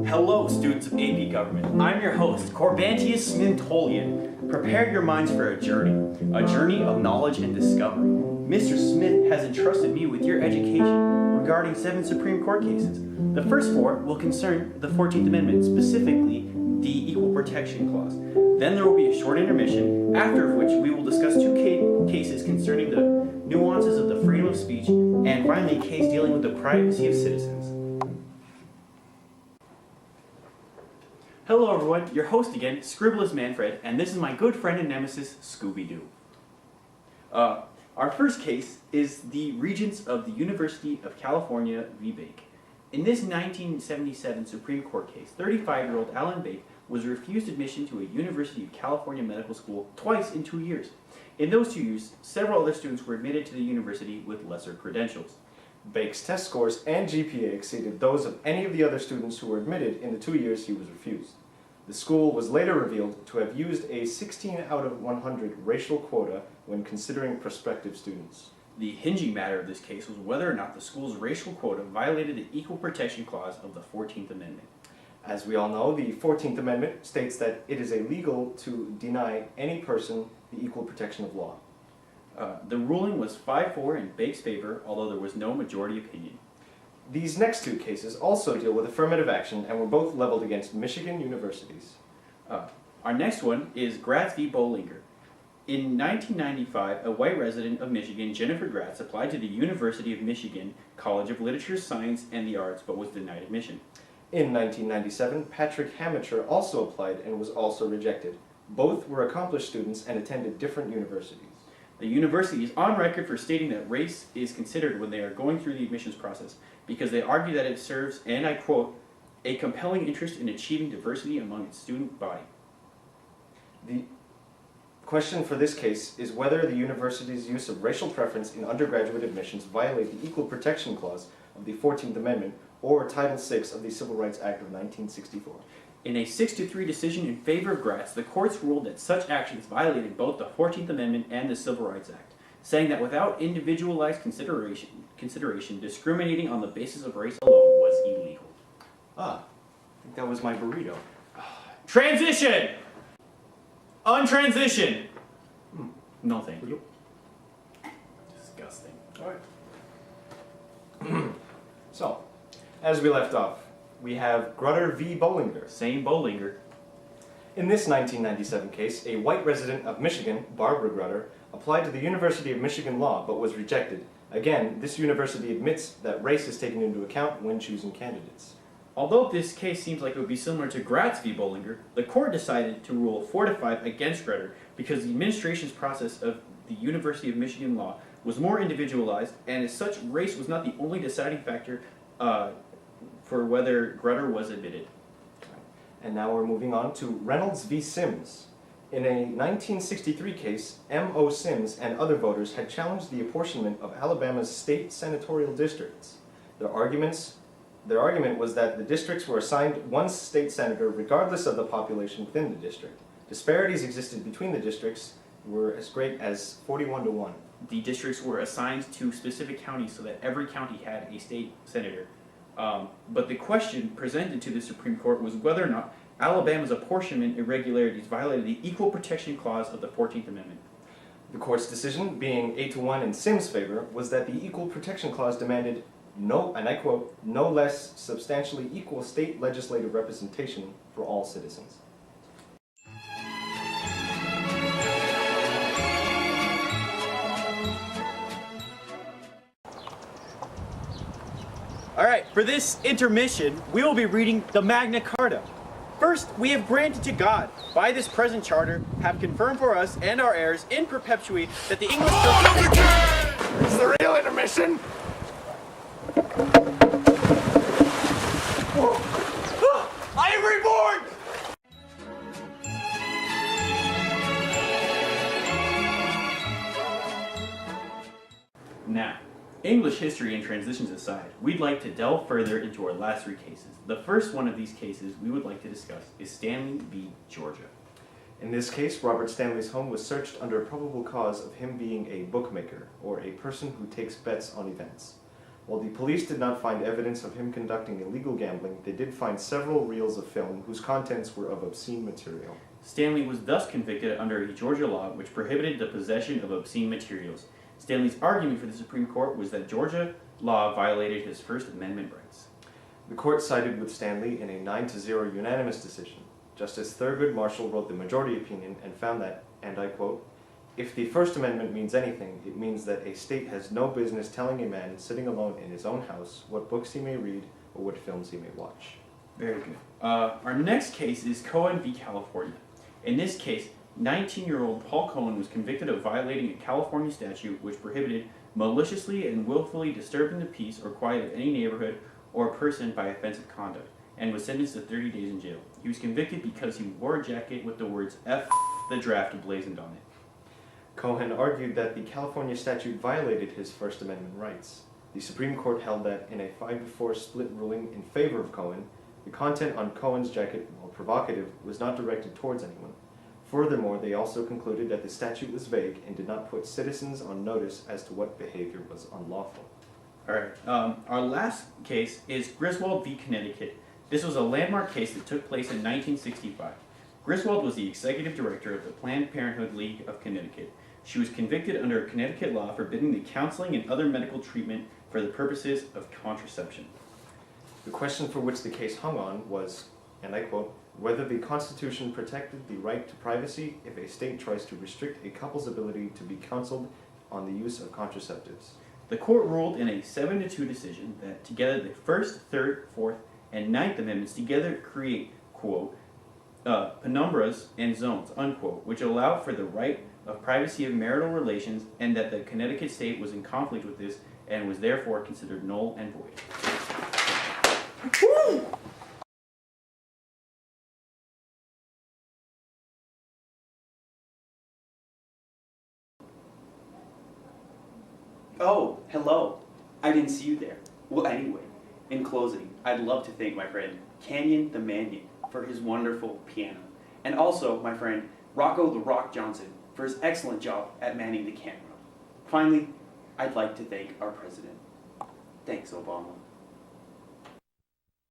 Hello, students of AP Government. I'm your host, Corbantius Smintolian. Prepare your minds for a journey of knowledge and discovery. Mr. Smith has entrusted me with your education regarding 7 Supreme Court cases. The first 4 will concern the 14th Amendment, specifically the Equal Protection Clause. Then there will be a short intermission, after which we will discuss 2 cases concerning the nuances of the freedom of speech, and finally a case dealing with the privacy of citizens. Hello everyone, your host again, Scribbleless Manfred, and this is my good friend and nemesis, Scooby-Doo. Our first case is the Regents of the University of California v. Bake. In this 1977 Supreme Court case, 35-year-old Alan Bake was refused admission to a University of California medical school twice in 2 years. In those 2 years, several other students were admitted to the university with lesser credentials. Bake's test scores and GPA exceeded those of any of the other students who were admitted in the 2 years he was refused. The school was later revealed to have used a 16 out of 100 racial quota when considering prospective students. The hinging matter of this case was whether or not the school's racial quota violated the Equal Protection Clause of the 14th Amendment. As we all know, the 14th Amendment states that it is illegal to deny any person the equal protection of law. The ruling was 5-4 in Bake's favor, although there was no majority opinion. These next 2 cases also deal with affirmative action and were both leveled against Michigan universities. Our next one is Gratz v. Bollinger. In 1995, a white resident of Michigan, Jennifer Gratz, applied to the University of Michigan College of Literature, Science, and the Arts, but was denied admission. In 1997, Patrick Hamacher also applied and was also rejected. Both were accomplished students and attended different universities. The university is on record for stating that race is considered when they are going through the admissions process because they argue that it serves, and I quote, a compelling interest in achieving diversity among its student body. The question for this case is whether the university's use of racial preference in undergraduate admissions violate the Equal Protection Clause of the 14th Amendment or Title VI of the Civil Rights Act of 1964. In a 6-3 decision in favor of Gratz, the courts ruled that such actions violated both the 14th Amendment and the Civil Rights Act, saying that without individualized consideration, discriminating on the basis of race alone was illegal. I think that was my burrito. Transition! Untransition! No thank you. Disgusting. Alright. So, as we left off, we have Grutter v. Bollinger. Same Bollinger. In this 1997 case, a white resident of Michigan, Barbara Grutter, applied to the University of Michigan Law but was rejected. Again, this university admits that race is taken into account when choosing candidates. Although this case seems like it would be similar to Gratz v. Bollinger, the court decided to rule 4-5 against Grutter because the administration's process of the University of Michigan Law was more individualized, and as such, race was not the only deciding factor for whether Grutter was admitted. And now we're moving on to Reynolds v. Sims. In a 1963 case, M.O. Sims and other voters had challenged the apportionment of Alabama's state senatorial districts. Their argument was that the districts were assigned one state senator regardless of the population within the district. Disparities existed between the districts were as great as 41-1. The districts were assigned to specific counties so that every county had a state senator. But the question presented to the Supreme Court was whether or not Alabama's apportionment irregularities violated the Equal Protection Clause of the 14th Amendment. The court's decision, being 8-1 in Sims' favor, was that the Equal Protection Clause demanded no, and I quote, no less substantially equal state legislative representation for all citizens. Alright, for this intermission, we will be reading the Magna Carta. First, we have granted to God, by this present charter, have confirmed for us and our heirs in perpetuity that the English... It's the real intermission! I am reborn! Now, English history and transitions aside, we'd like to delve further into our last 3 cases. The first one of these cases we would like to discuss is Stanley v. Georgia. In this case, Robert Stanley's home was searched under probable cause of him being a bookmaker, or a person who takes bets on events. While the police did not find evidence of him conducting illegal gambling, they did find several reels of film whose contents were of obscene material. Stanley was thus convicted under a Georgia law which prohibited the possession of obscene materials. Stanley's argument for the Supreme Court was that Georgia law violated his First Amendment rights. The court sided with Stanley in a 9-0 unanimous decision. Justice Thurgood Marshall wrote the majority opinion and found that, and I quote, "If the First Amendment means anything, it means that a state has no business telling a man sitting alone in his own house what books he may read or what films he may watch." Very good. Our next case is Cohen v. California. In this case, 19-year-old Paul Cohen was convicted of violating a California statute which prohibited maliciously and willfully disturbing the peace or quiet of any neighborhood or person by offensive conduct, and was sentenced to 30 days in jail. He was convicted because he wore a jacket with the words F the draft emblazoned on it. Cohen argued that the California statute violated his First Amendment rights. The Supreme Court held that in a 5-4 split ruling in favor of Cohen, the content on Cohen's jacket, while provocative, was not directed towards anyone. Furthermore, they also concluded that the statute was vague and did not put citizens on notice as to what behavior was unlawful. Alright, our last case is Griswold v. Connecticut. This was a landmark case that took place in 1965. Griswold was the executive director of the Planned Parenthood League of Connecticut. She was convicted under a Connecticut law forbidding the counseling and other medical treatment for the purposes of contraception. The question for which the case hung on was, and I quote, whether the Constitution protected the right to privacy if a state tries to restrict a couple's ability to be counseled on the use of contraceptives. The court ruled in a 7-2 decision that together the First, Third, Fourth, and Ninth Amendments together create, quote, penumbras and zones, unquote, which allow for the right of privacy of marital relations, and that the Connecticut state was in conflict with this and was therefore considered null and void. Woo! Oh, hello. I didn't see you there. Well, anyway, in closing, I'd love to thank my friend Canyon the Mannion for his wonderful piano, and also my friend Rocco the Rock Johnson for his excellent job at manning the camera. Finally, I'd like to thank our president. Thanks, Obama.